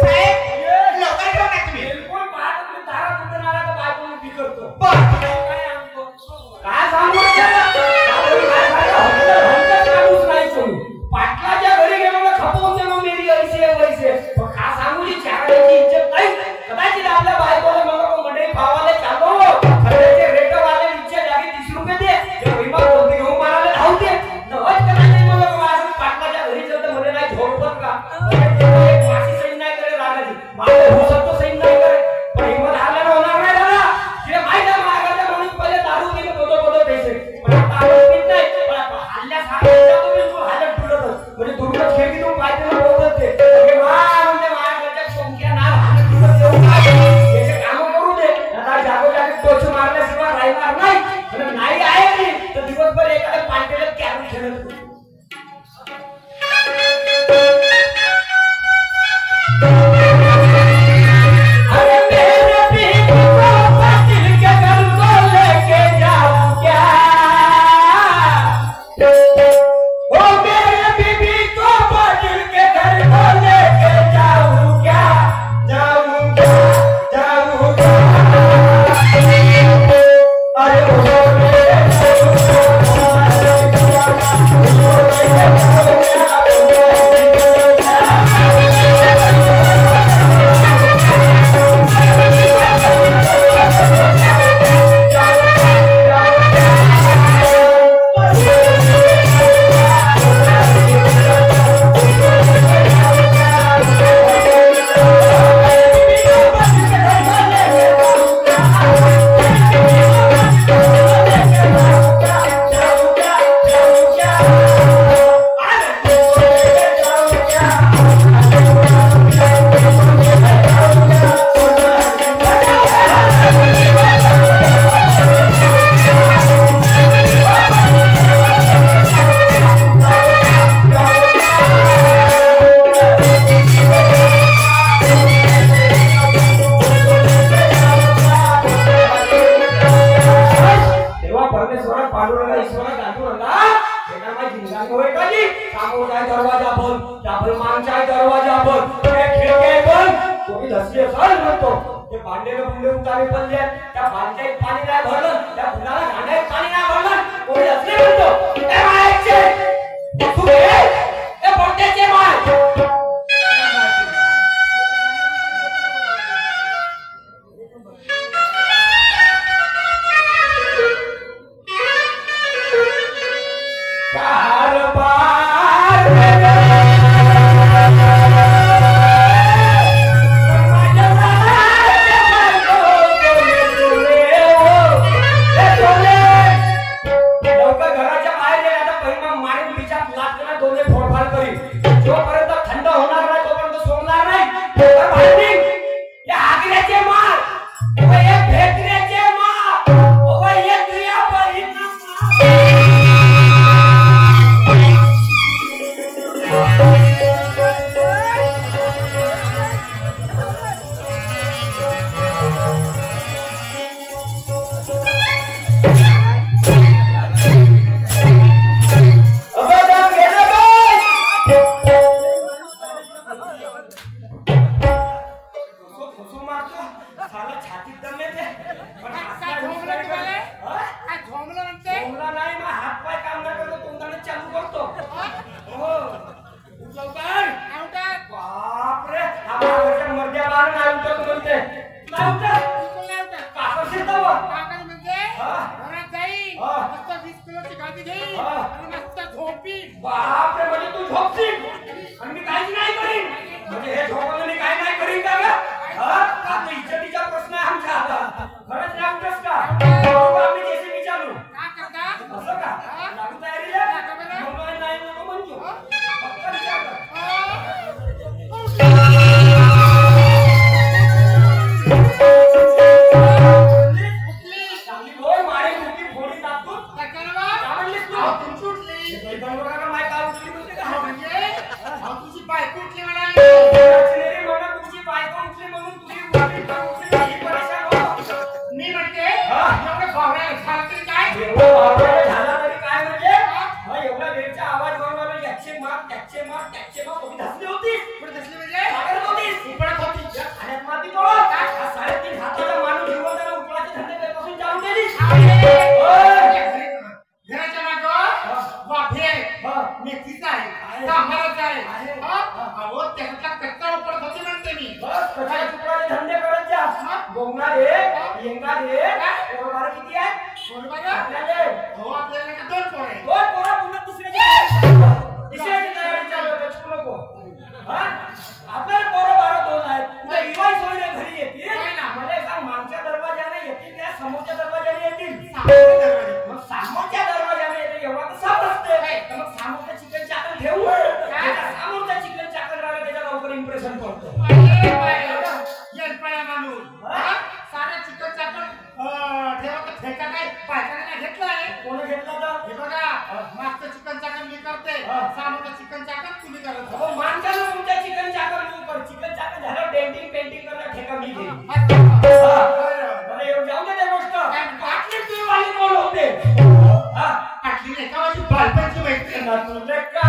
[SPEAKER 2] साहेब लवकर घेऊन या तुम्ही.
[SPEAKER 3] बिलकुल पाहत तुम्ही दारात उभे राहिला तर बायकोला बिघडतो
[SPEAKER 2] बरं.
[SPEAKER 3] काय सांगू नाही कोणी पाटलाच्या घरी गेलो खपवून दे मग मेरी ऐसे वैसे पण का सांगू जी चाराची इज्जत नाही कदाचित आपल्या बायकोला मग मंडळी भावाला चाललो खरेचे रेट वाले इच्छा जागी 30 रुपये दे जे विमा कोणती घेऊन मारायला धावते नवच कदाचित मग माझं पाटलाच्या घरी जर मला नाही झोपत का एक मासी सैन नाही करे रागाची माझे हो सकतो सैन नाही करे पण हिंमत हारल्यानं होणार नाही दादा जे माहिती आहे मागाच्या म्हणून पहिले दारू पिणे बदो पैसे पण आता आपण पित नाही पण हल्ल्या सारखं बिलकुल हालत तुडत म्हणजे दुर्गत खेळीतून पायथ्याला बोलत ते म्हणजे माझ्या संख्या ना हालत तुडत येऊन याचे काम करू दे आता जागोजागी टोच मारल्याशिवाय राहणार नाही आणि नाही आहे तर दिवसभर एखाद्या पांटेला कॅरम खेळत अरे मेरे बीबी को पाटिल के घर को लेके जाऊं क्या ओ मेरे बीबी को पाटिल के घर को लेके जाऊं क्या अरे ओ बापरे, म्हणजे तू झोपशील आणि मी काहीच नाही करीन? म्हणजे हे झोपलं मी काय नाही करीन का ग? हा, तो इज्जतीचा प्रश्न आहे आमच्या हातात. खरंच नाही उठस का? आम्ही जसे विचारू असं का? लागू तयारी नाही नको म्हणतो फक्त विचार कर. चांगली बोल, मारी मुठी फोडी टाकून काय म्हणलीस तू?
[SPEAKER 2] तुमची उठली
[SPEAKER 3] माय काय उठली म्हणते का?
[SPEAKER 2] म्हणजे तुझी बायको उठली म्हणाली.
[SPEAKER 3] तुमची बायको उठली म्हणून तुझी उठली का उठली ही परेशान हो.
[SPEAKER 2] मी म्हणते एवढं भावड्या झालं तरी काय?
[SPEAKER 3] एवढं भावड्या झाला तरी काय म्हणजे? एवढा वेळचा आवाज बनवला, याचे मार त्याचे तुम्ही धसली होती.
[SPEAKER 2] कुठे दिसली म्हणजे?
[SPEAKER 3] सागर होतीस.
[SPEAKER 2] उपडत होती.
[SPEAKER 3] या खाण्यात माती तो 3.5 हाताचा माणूस घेऊन त्याला उपळाचे धंदे करून चालू केलीस.
[SPEAKER 2] घराच्या मागं वाफे मेथीचा आहे, सांबाराचा आहे. अहो त्याचा कच्चा उपडत होती म्हणते मी.
[SPEAKER 3] बस कशाला उपळाचे धंदे करत जा. बोंगणारे येंगारे पोरबार किती आहे?
[SPEAKER 2] बरोबर
[SPEAKER 3] आपल्याला
[SPEAKER 2] हो, आपल्याला का 2 पोरं आहेत.
[SPEAKER 3] 2 पोरं पुन्हा तिसऱ्याची तयारी चालू आहे. चुकू नको. आपल्याला पोरं 12 आहेत. तुला इवाई सोयीने घरी येतील. मला सांग, मागच्या दरवाजाने येतील त्या समोरच्या दरवाजाने येतील? मग समोरच्या दरवाजाने येते एवढा तर साफ असते. तर मग समोरच्या चिकन चाकन घेऊन समोरच्या चिकन चाकन राहिला त्याच्या लवकर इम्प्रेशन पडतो.
[SPEAKER 2] साऱ्या चिकन चाकन ठेवा का ठेका काय पायकाने नाही घेतला आहे.
[SPEAKER 3] कोण घेतला तर?
[SPEAKER 2] हे बघा, मागचं चिकन चाकन मी करते, सामोरचं चिकन चाकन तुम्ही करत.
[SPEAKER 3] हो, माणसाला तुमच्या चिकन चाकन चिकन चाकन झालं पेंटिंग करता ठेका मी घेईन. मला येऊन जाऊ दे त्या गोष्ट. पाटली तुम्ही वाली कोण होते?
[SPEAKER 2] पाटली नाही का माझी बालपणची मैत्रीण.
[SPEAKER 3] तुझे का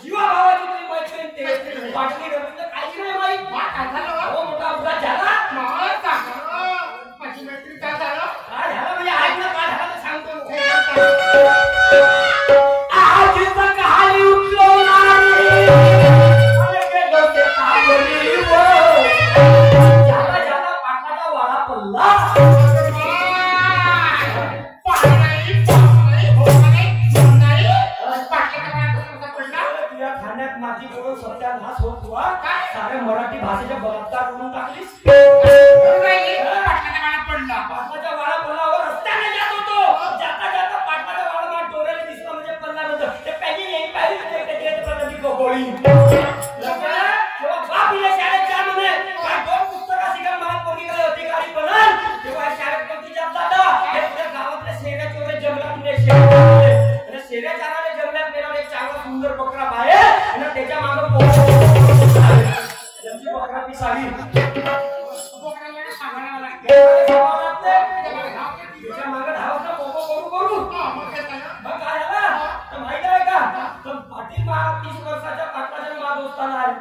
[SPEAKER 3] जीवा भावाची तुम्ही मैत्रीण ते पाटली काळजी नाही माहीत. हो, मोठा अपघात झाला.
[SPEAKER 2] माझी मैत्रीण काय झालं?
[SPEAKER 3] काय झालं म्हणजे ऐक ना, काय झालं ते सांगतो. कहाणी उठलो नाही झाला पाटलाचा वाळा पडला. माती करून सत्यानाश होत हुआ. सारे मराठी भाषेच्या बलात्कार करून टाकलीस. पाटलाच्या वाळा पल्लावर रस्त्याने जात होतो. जाता जाता पाटलाच्या वाळा मला डोळ्याला दिसला म्हणजे पल्ला नव्हतं. ते पहिली येईल पाहिजे गोळी तेव्हा बाप इले शाळेत जा म्हणे. काय 2 पुस्तकं शिका मला पोलीस अधिकारी बनल. तेव्हा शाळेत कोणती जात जाता हे पुढे गावातल्या शेऱ्या चोरे जंगलात आणि शेऱ्या चाराने जंगलात नेला एक चांगला सुंदर बकरा बाहेर आणि त्याच्या मागं त्यांची बकरा पिसाळी. त्याच्या मागं धावता करू मग काय झालं तर माहित आहे का? तर पाटील 30 वर्षाच्या पाटलाच्या महादोस्ताना आहे.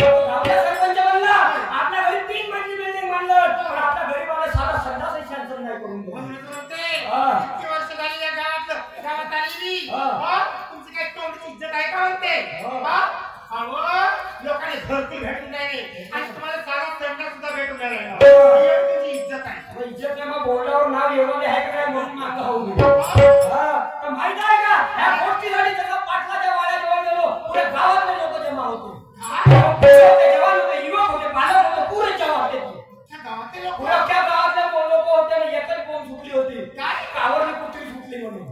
[SPEAKER 3] गावचा सरपंच बनला. आपल्या घरी 3 मजली बिल्डिंग बांधलं. पण आपल्या गरीबाला साधा संडासही शांसन नाही करून दिलं.
[SPEAKER 2] किती वर्ष झाली या गावात आली मी. तुमची काय तोंडची इज्जत आहे का म्हणते? लोकांनी घरती भेटून नाही आणि तुम्हाला सारा संडास सुद्धा भेटून नाही. तुमची इज्जत आहे.
[SPEAKER 3] इज्जत नाही मग बोर्डावर नाव एवढे आहे का काय म्हणून मागं होऊ तर माहित आहे का ह्या गोष्टीसाठी त्याचा पाटलाच्या वाड्याजवळ गेलो. पुढे गावातले लोक जमा होते. जवान होते, युवक होते, बालक होते, पुरे जमा होते.
[SPEAKER 2] गावातले लोक
[SPEAKER 3] पुढच्या गावातले लोक होते आणि एकच बोंब सुटली होती. काय कावरली कुत्री सुटली म्हणून.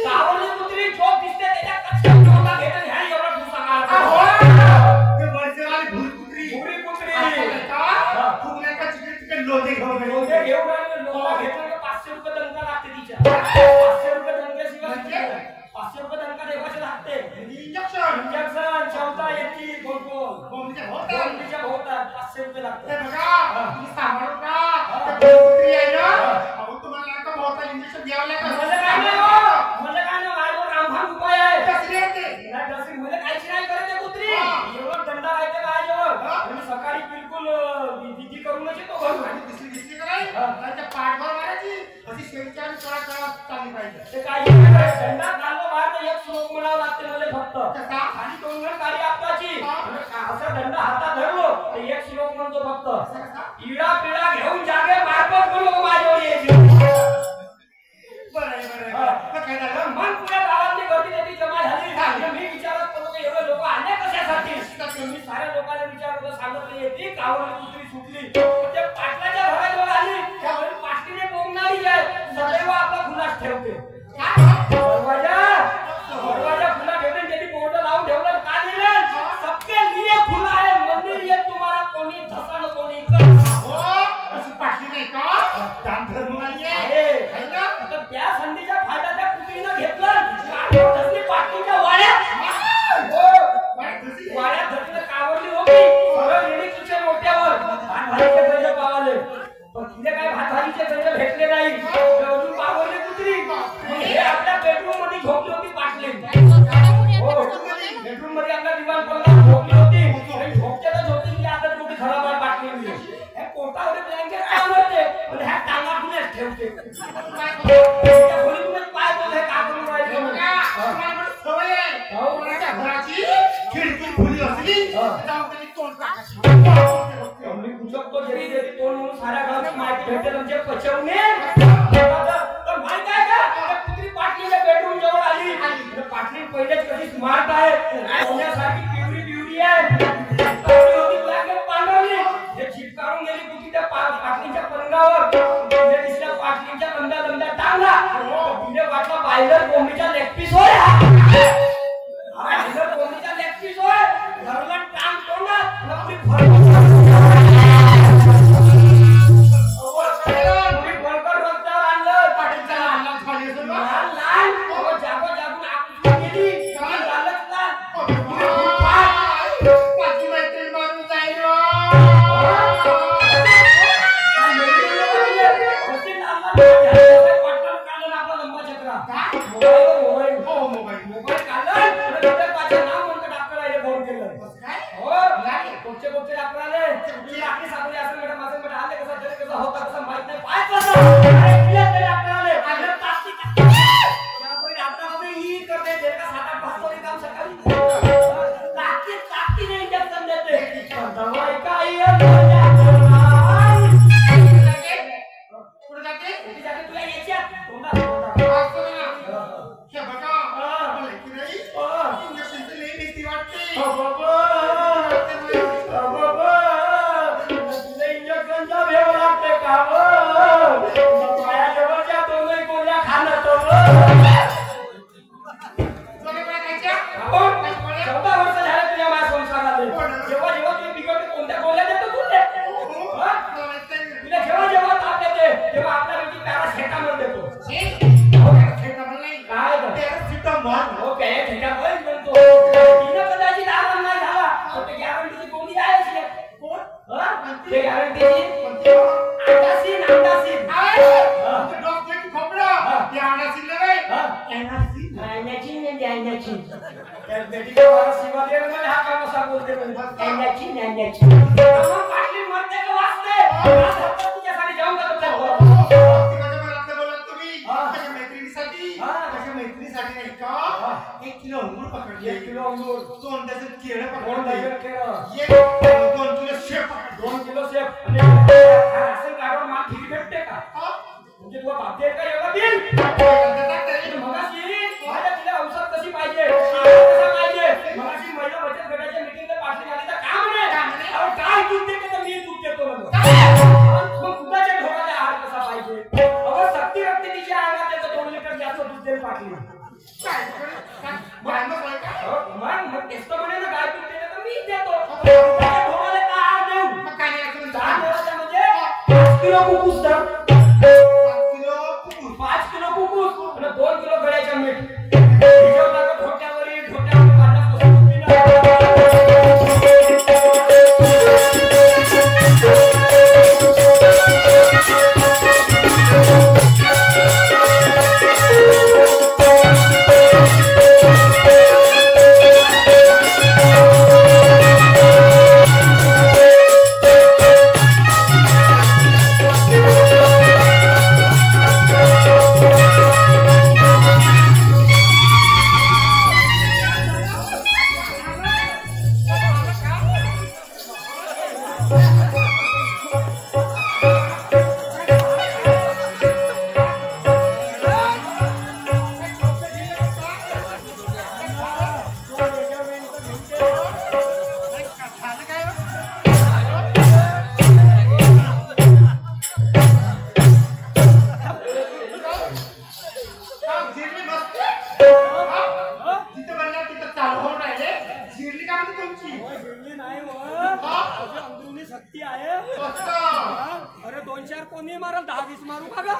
[SPEAKER 3] कावरली कुत्री झोप दिसते त्याच्या कच्च्या चोटा घेतात. ह्या एवढा ठुसा काढतो.
[SPEAKER 2] ते वरचेवाली भुरी कुत्री फुगण्याचा चिकन लोधे घेऊन
[SPEAKER 3] लोहा घेतलं 500 रुपये दंका लागते तिच्या. 500 रुपये दंक्याशिवाय 500 रुपये दंका देवाचे लागते.
[SPEAKER 2] इंजेक्शन
[SPEAKER 3] क्षमता येते बोलबोल बोलबीच्या भोवतात 500 रुपये लागते.
[SPEAKER 2] तुम्ही सांभाळू का? कुत्री आहे ना, तुम्हाला का भोवता इंजेक्शन घ्यावं लागतं.
[SPEAKER 3] मला काय ना माझ्यावर रामभान उपाय आहे.
[SPEAKER 2] कसली येते
[SPEAKER 3] मला काहीच नाही करत कुत्री. एवढं दंडा राहते माझ्यावर. मी सकाळी बिलकुल विधी करूनच येतो घरून.
[SPEAKER 2] दिसली का नाही? पाठभर मारायची अशी शेवटच्या झाली पाहिजे.
[SPEAKER 3] ते काय दंडात घालणं बाहेर तर एक श्लोक म्हणावं लागते मला फक्त.
[SPEAKER 2] कसा?
[SPEAKER 3] आणि दोन वेळ काळी आपटाची. असा दंड हातात धरलो तर एक श्लोक म्हणतो फक्त. इडा पिडा घेऊन जागे मारपत करू माझ्यावर यायची. मन पुऱ्या गावातली गर्दी त्याची जमा झाली. मी विचारत होतो की एवढे लोक आले कशासाठी. मी साऱ्या लोकांना विचारलं सांगितलं येते कावरली कुत्री सुटली. ते पाटलाच्या घराजवळ आली त्यावेळी पाटलीने बोंबणारी आहे सदैव आपला खुलास ठेवते. दरवाजा खुला ठेवले त्यांनी बोर्ड लावून ठेवलं. का दिलं सबके लिए खुला है मंदिर ये तुम्हारा कोणी धसन कोणी
[SPEAKER 2] पाटली नाही का दान धर्म आहे.
[SPEAKER 3] तर त्या संधीचा फायदा त्या कुत्रीनं घेतला. धसली पाटलीच्या वाड्यात धसली कावरली होती सरळ येणी तुझ्या मोठ्यावर भात भाजीचे पैसे पावाले. पण तिथे काय भात भाजीचे पैसे भेटले नाही. अजून पावरली कुत्री. हे आपल्या बेडरूम मध्ये झोपली होती पाटली. हो बेडरूम मध्ये आपला दिवाण पडला झोपली होती. झोपच्या तर झोपली आता मोठी खराब आहे पाटली. पोटावर ब्लँकेट आणते पण ह्या टांगा कुणीच ठेवते. खोलीतूनच पाय बोलले का करून राहिले
[SPEAKER 2] सवय आहे. कोणाच्या घराची खिडकी खुली असली तर तोंड टाकायची.
[SPEAKER 3] मी कुचकतो जरी जरी तोंड म्हणून साऱ्या गावाची माहिती भेटेल म्हणजे पचवणे. तर माहिती आहे का कुत्री पाटलीच्या बेडरूम जवळ आली. पाटली पहिलेच कधी स्मार्ट आहे. सोन्यासारखी पिवळी पिवळी आहे. ब्लँकेट पांढरली चिटकारून गेली कुठे त्या पाटलीच्या पंगावर. दिसल्या पाटलीच्या लंब्या लंब्या टांगा. तिने वाटला बायलर कोंबडीचा लेग पीस होय. बायलर कोंबडीचा लेग पीस होय. धरला टांग तोंडात आपली भरकर रस्त्यावर आणलं. पाटीलचा जागो जागून आग गेली.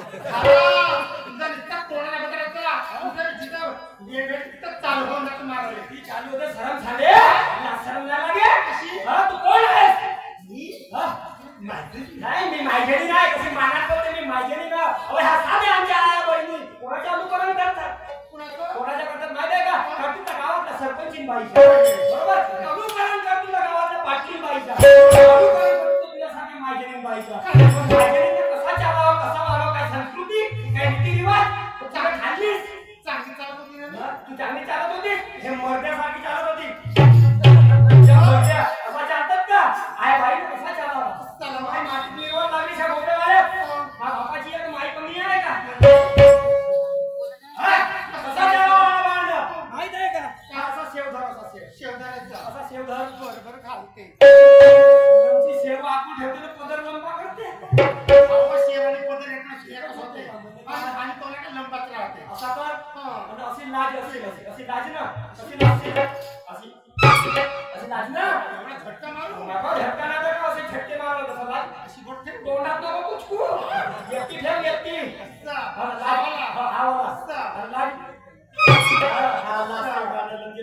[SPEAKER 2] तुमचा नुसता कोणाला बघायचा तुमचं जिथं वेळ तिथं चालू होऊन जातो मारायला
[SPEAKER 3] ती चालू होते शरम झाले शरम नाही लागे
[SPEAKER 2] कशी
[SPEAKER 3] तू कोण आहेस
[SPEAKER 2] मी
[SPEAKER 3] नाही मी मायजेनी नाही कशी मानात करते मी मायजेनी ना अरे हा साधे आमच्या आया बहिणी कोणाच्या अनुकरण करतात कोणाच्या करतात माहिती आहे का कर्तुला गावातल्या सरपंचीन बाईचा बरोबर अनुकरण कर्तुला गावातल्या पाटील बाईचा अनुकरण करतो तुझ्यासाठी मायजेनी बाईचा मायजेनीने कसा चालावा कसा वागावा काय संस्कृती काय रीतिरिवाज तुला खाल्लीस
[SPEAKER 2] चांगली चालत होती ना
[SPEAKER 3] तू चांगली चालत होतीस हे मर्द्यासारखी चालत होती मर्द्या असा चालतात का आय बाई कसा चालावा
[SPEAKER 2] चला
[SPEAKER 3] माय माती निर्वळ लागली शा गोबरेवाल्या हा बापाची एक माई कमी आहे का कसा चालावा बांध माहित आहे का असा शेव धर असा शेव
[SPEAKER 2] शेवदाण्याचा
[SPEAKER 3] असा शेव धर
[SPEAKER 2] बरोबर खालते
[SPEAKER 3] तुमची सेवा आपण ठेवते तर पदर लंबा करते
[SPEAKER 2] अहो शेव आणि पदर एकच होते आणि तो नाही लंबाच राहते
[SPEAKER 3] असा कर आणि अशी लाज अशी लाज ना अशी लाज अशी लाज ना
[SPEAKER 2] एवढा झटका मारू
[SPEAKER 3] बाबा झटका ना तर असे झटके मारला तसा लाज
[SPEAKER 2] अशी गोष्ट
[SPEAKER 3] तोंडात नको कुचकू व्यक्ती ठेव व्यक्ती हा लाज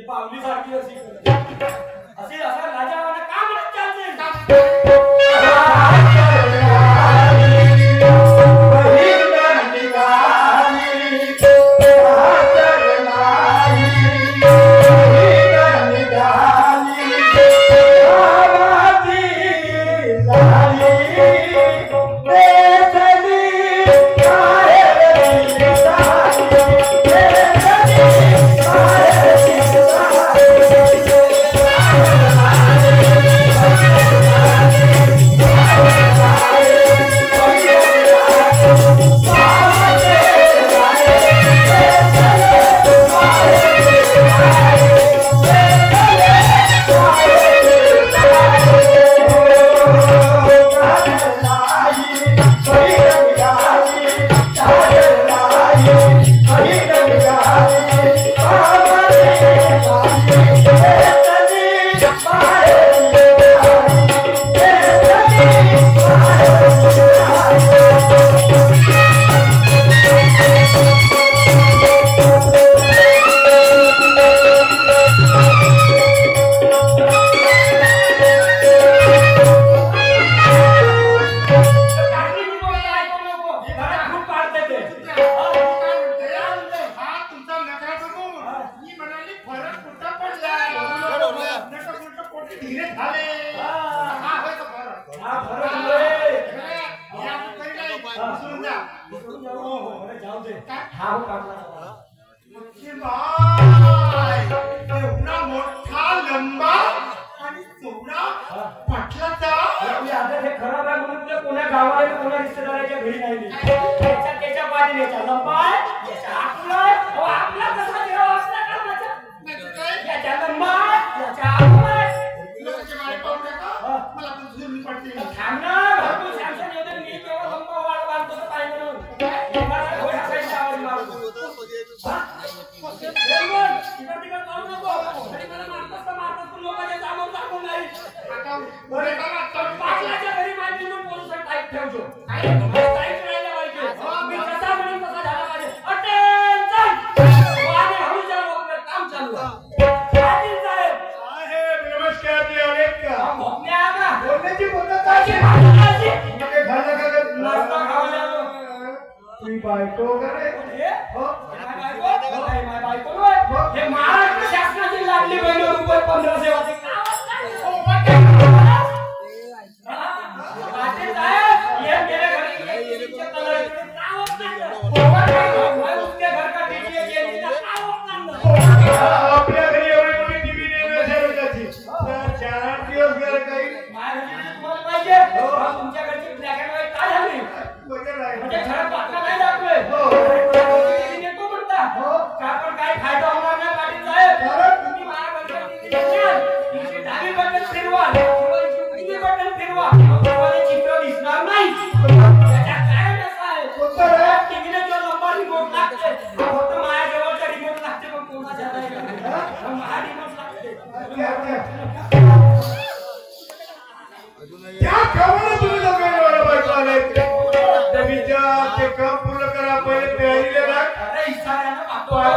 [SPEAKER 3] पावली सारखी अशी असं लाजावाना का म्हणत चालते
[SPEAKER 2] एवढा मोठा लंबा आणि चौडा पाटलाचा
[SPEAKER 3] खराब आहे म्हणून कोणा गावाला कोणा रिश्तेदाराच्या घरी नाही त्याच्या पाणी याच्या लंबा आहे याच्या आकुला आहे आपला कसा देवा असला का माझा याच्या लंबा याच्या आकुला
[SPEAKER 2] लोकांचे माळे पाहू नका मला पण झुरली पडते
[SPEAKER 3] थांब ना भरपूर सॅमसन येऊ दे मी केव्हा लंबा वाढ बांधतो तर पाहिजे म्हणून मला घोडा साईडला आवाज मारतो तिकडे जाऊ नको आणि मला मारतात तू लोकांच्या सामोर टाकून नाही
[SPEAKER 2] आता बरे का
[SPEAKER 3] पाटलाच्या घरी माझी म्हणून पोलिसांना टाईप ठेवतो टाईप राहिला पाहिजे मी कसा म्हणून कसा झाला पाहिजे अटेन्शन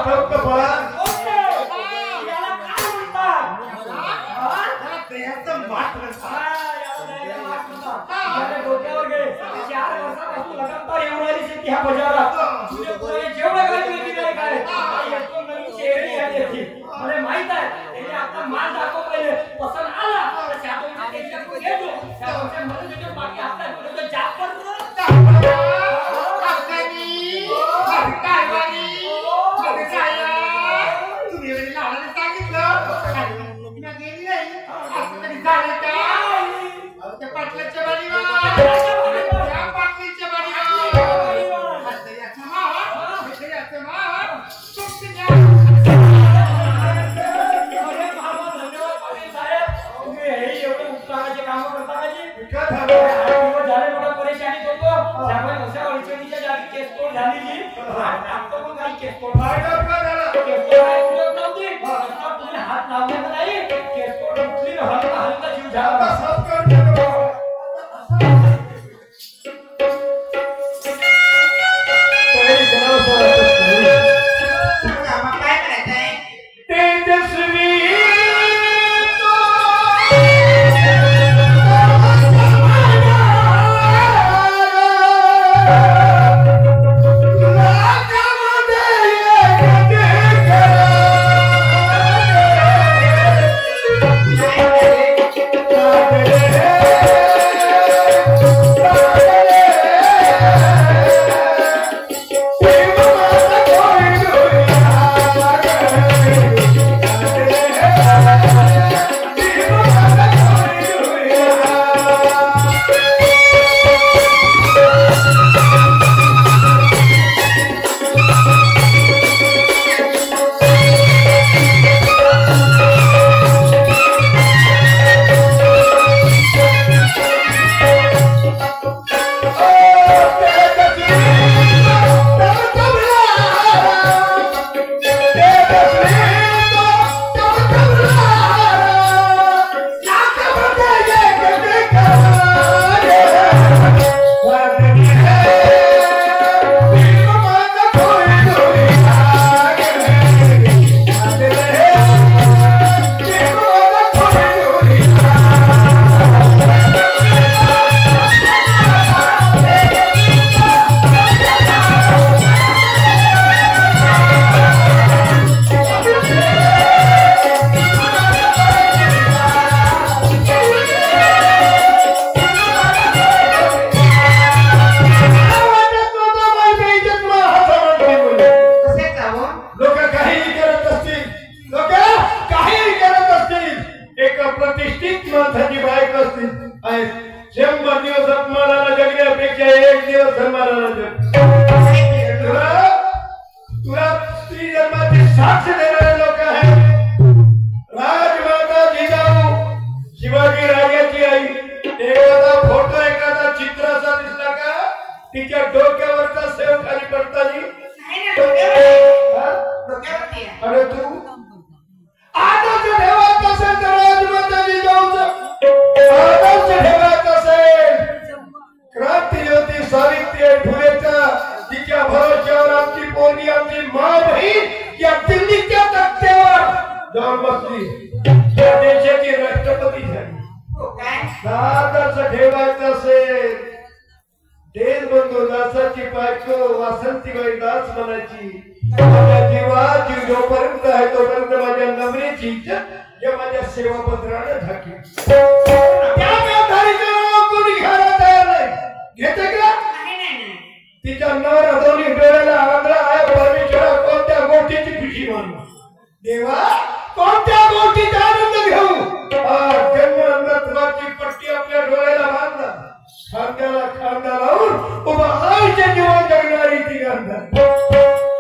[SPEAKER 1] फक्त पळा
[SPEAKER 3] याला काय म्हणतात?
[SPEAKER 2] देहाचं माठ
[SPEAKER 3] अरे डोक्यावर घे. 4 वर्षापासून लगातार येऊन राहिली शेती ह्या बाजारात. तुझे पुढे जेवढं काय माहिती नाही काय येतो नवीन चेहरे यायची. मला माहित आहे त्याने आता माल दाखव पहिले पसंत आला तर त्यातून त्याच्याकडून घेतो त्यापेक्षा मला त्याच्या बाकी आपल्या पुढे जाप करतो.
[SPEAKER 2] तुम्ही लावण्याने सांगितलं मी गेली नाही असं तरी झालं का त्या पाटलाच्या बारीवर त्या पाटलीच्या बारीवर याचं मावा याचं मावा तुमची
[SPEAKER 3] एवढे उपकाराचे काम करता झाले मोठा परेशानी होतो त्यामुळे अशा अडचणीच्या जागी केसतोड झाली जी आपण पण काही केसतोड हात लावण्याचा नाही केसतोड उठली हलका हलका जीव झाला.
[SPEAKER 2] काय करायचंय
[SPEAKER 1] तेजस्वी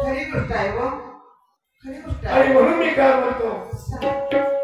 [SPEAKER 2] खरी गोष्ट आहे
[SPEAKER 1] आणि म्हणून मी काय म्हणतो